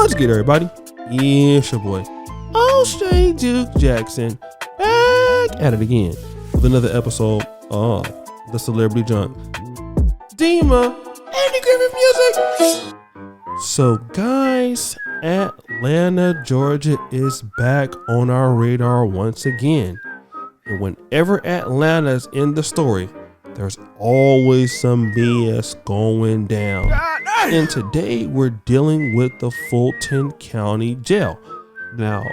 What's good, everybody? It's your boy, O'Shea Duke Jackson, back at it again with another episode of The Celebrity Junk. Dima and the Griffith Music. So, guys, Atlanta, Georgia is back on our radar once again. And whenever Atlanta's in the story, there's always some BS going down. And today we're dealing with the Fulton County Jail. Now,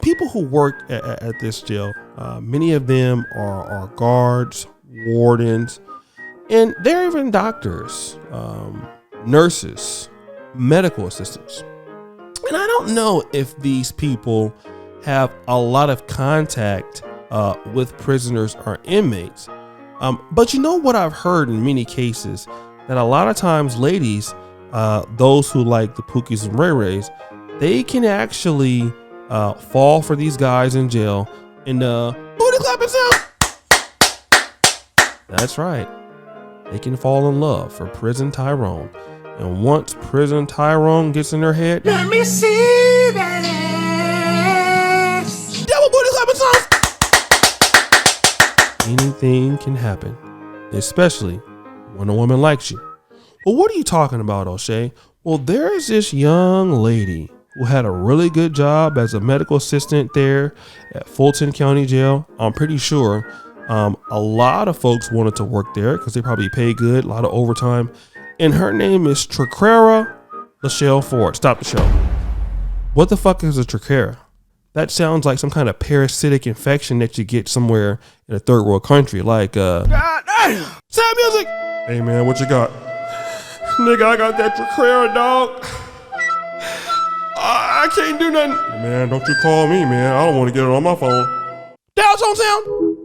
people who work at this jail, many of them are guards, wardens, and they're even doctors, nurses, medical assistants. And I don't know if these people have a lot of contact with prisoners or inmates. But you know what I've heard in many cases, that a lot of times ladies, those who like the Pookies and Ray Rays, they can actually fall for these guys in jail and booty clapping sound. That's right. They can fall in love for Prison Tyrone. And once Prison Tyrone gets in their head, let me see that ass. Double booty clapping sound. Anything can happen, especially when a woman likes you. Well, what are you talking about, O'Shea? Well, there's this young lady who had a really good job as a medical assistant there at Fulton County Jail. I'm pretty sure a lot of folks wanted to work there because they probably pay good, a lot of overtime. And her name is Traquera Lachelle Ford. Stop the show. What the fuck is a trachea? That sounds like some kind of parasitic infection that you get somewhere in a third world country, like sad music. Hey man, what you got? Nigga, I got that trachea, dog. I can't do nothing. Man, don't you call me, man. I don't want to get it on my phone. Dial tone sound.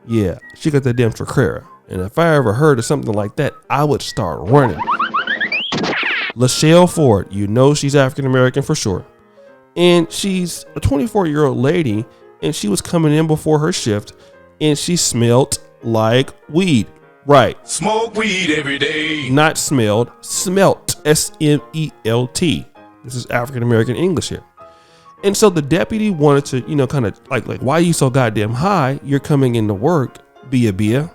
Yeah, she got that damn trachea. And if I ever heard of something like that, I would start running. Lachelle Ford, you know she's African American for sure. And she's a 24-year-old lady, and she was coming in before her shift, and she smelled like weed. Right. Smoke weed every day. Not smelled, smelt. S-M-E-L-T. This is African American English here. And so the deputy wanted to, kind of like, why are you so goddamn high? You're coming into work, Bia.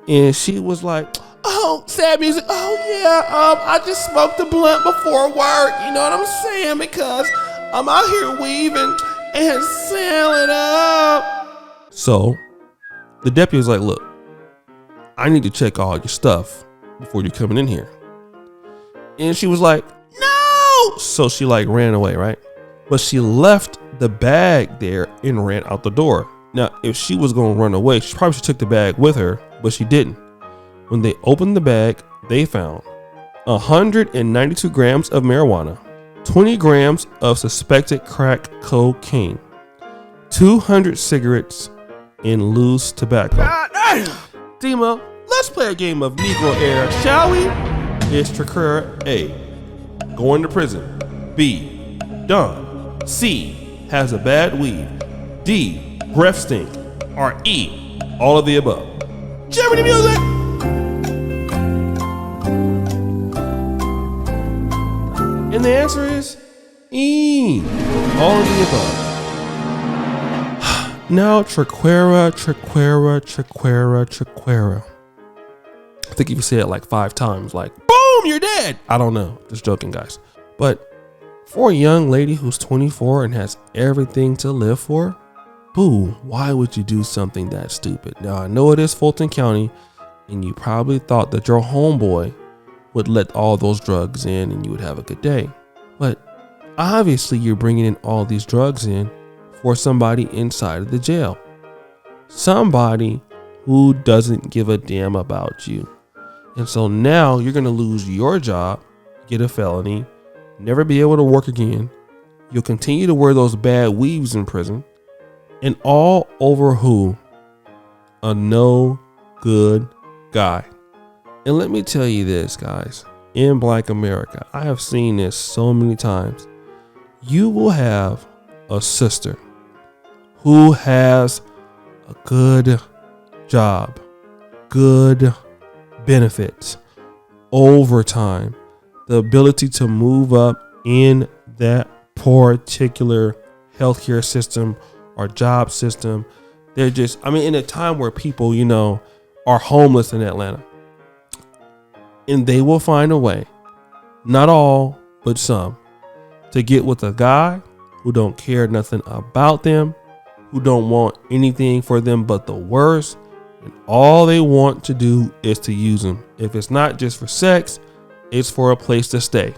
And she was like, oh, sad music. Oh, yeah. I just smoked a blunt before work. You know what I'm saying? Because I'm out here weaving and selling up. So the deputy was like, look, I need to check all your stuff before you're coming in here. And she was like, no. So she ran away, right? But she left the bag there and ran out the door. Now, if she was going to run away, she probably should took the bag with her, but she didn't. When they opened the bag, they found 192 grams of marijuana, 20 grams of suspected crack cocaine, 200 cigarettes, and loose tobacco. Dima, let's play a game of Negro Air, shall we? It's Traquera A, going to prison. B, done. C, has a bad weed. D, breath stink. Or E, all of the above. Jeopardy music! And the answer is E, all of the above. Now, Traquera. I think if you say it like 5 times, like, boom, you're dead. I don't know. Just joking, guys. But for a young lady who's 24 and has everything to live for, boo, why would you do something that stupid? Now, I know it is Fulton County, and you probably thought that your homeboy would let all those drugs in and you would have a good day. But obviously, you're bringing in all these drugs in for somebody inside of the jail. Somebody who doesn't give a damn about you. And so now you're going to lose your job, get a felony, never be able to work again. You'll continue to wear those bad weaves in prison. And all over who? A no good guy. And let me tell you this, guys. In Black America, I have seen this so many times. You will have a sister who has a good job, good benefits, overtime, the ability to move up in that particular healthcare system or job system. They're just, in a time where people, are homeless in Atlanta, and they will find a way, not all, but some, to get with a guy who don't care nothing about them, who don't want anything for them but the worst, and all they want to do is to use them. If it's not just for sex, it's for a place to stay.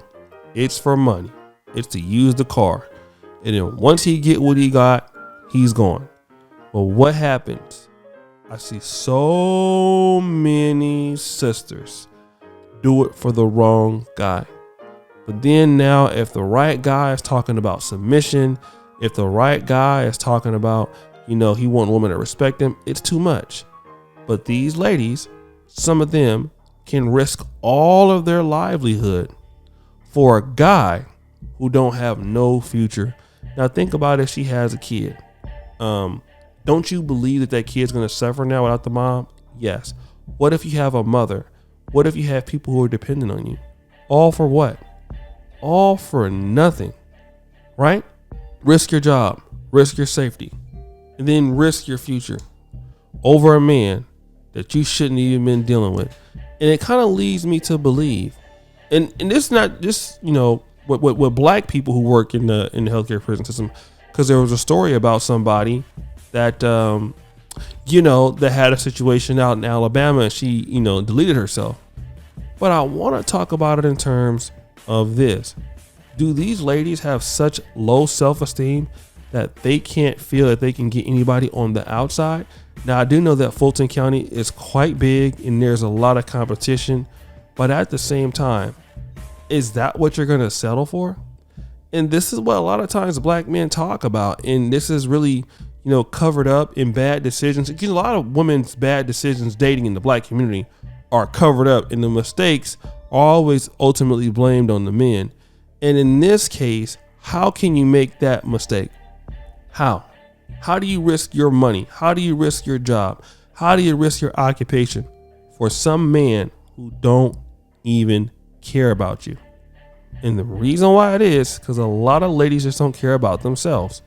It's for money. It's to use the car. And then once he get what he got, he's gone. But what happens? I see so many sisters do it for the wrong guy. But then now, if the right guy is talking about submission, if the right guy is talking about, he want women to respect him, it's too much. But these ladies, some of them can risk all of their livelihood for a guy who don't have no future. Now think about if she has a kid. Don't you believe that kid's going to suffer now without the mom? Yes. What if you have a mother? What if you have people who are dependent on you? All for what? All for nothing, right? Risk your job, risk your safety, and then risk your future over a man that you shouldn't even been dealing with. And it kind of leads me to believe, and this is not just, with black people who work in the healthcare prison system, because there was a story about somebody that, that had a situation out in Alabama, and she, deleted herself. But I want to talk about it in terms of this. Do these ladies have such low self-esteem that they can't feel that they can get anybody on the outside? Now, I do know that Fulton County is quite big and there's a lot of competition, but at the same time, is that what you're going to settle for? And this is what a lot of times black men talk about. And this is really, covered up in bad decisions. Because a lot of women's bad decisions dating in the black community are covered up, and the mistakes are always ultimately blamed on the men. And in this case, how can you make that mistake? How do you risk your money? How do you risk your job? How do you risk your occupation for some man who don't even care about you? And the reason why it is because a lot of ladies just don't care about themselves.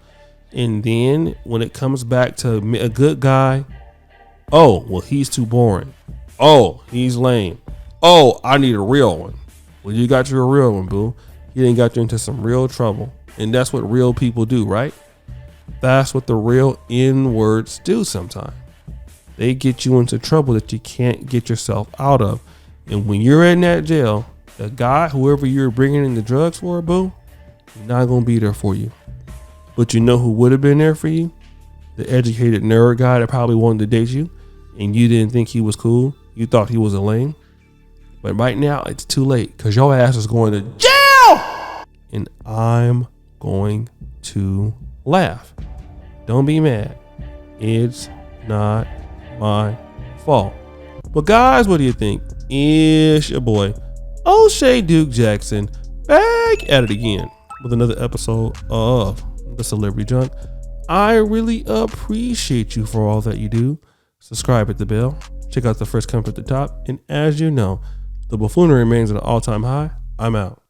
And then when it comes back to a good guy, oh, well, he's too boring. Oh, he's lame. Oh, I need a real one. Well, you got you a real one, boo. You done got you into some real trouble. And that's what real people do, right? That's what the real N-words do sometimes. They get you into trouble that you can't get yourself out of. And when you're in that jail, the guy, whoever you're bringing in the drugs for, boo, he's not going to be there for you. But you know who would have been there for you? The educated nerd guy that probably wanted to date you, and you didn't think he was cool. You thought he was a lame. But right now, it's too late because your ass is going to jail. And I'm going to laugh. Don't be mad. It's not my fault. But guys, what do you think? It's your boy, O'Shea Duke Jackson, back at it again with another episode of The Celebrity Junk. I really appreciate you for all that you do. Subscribe, hit the bell. Check out the first comment at the top. And as you know, the buffoonery remains at an all-time high. I'm out.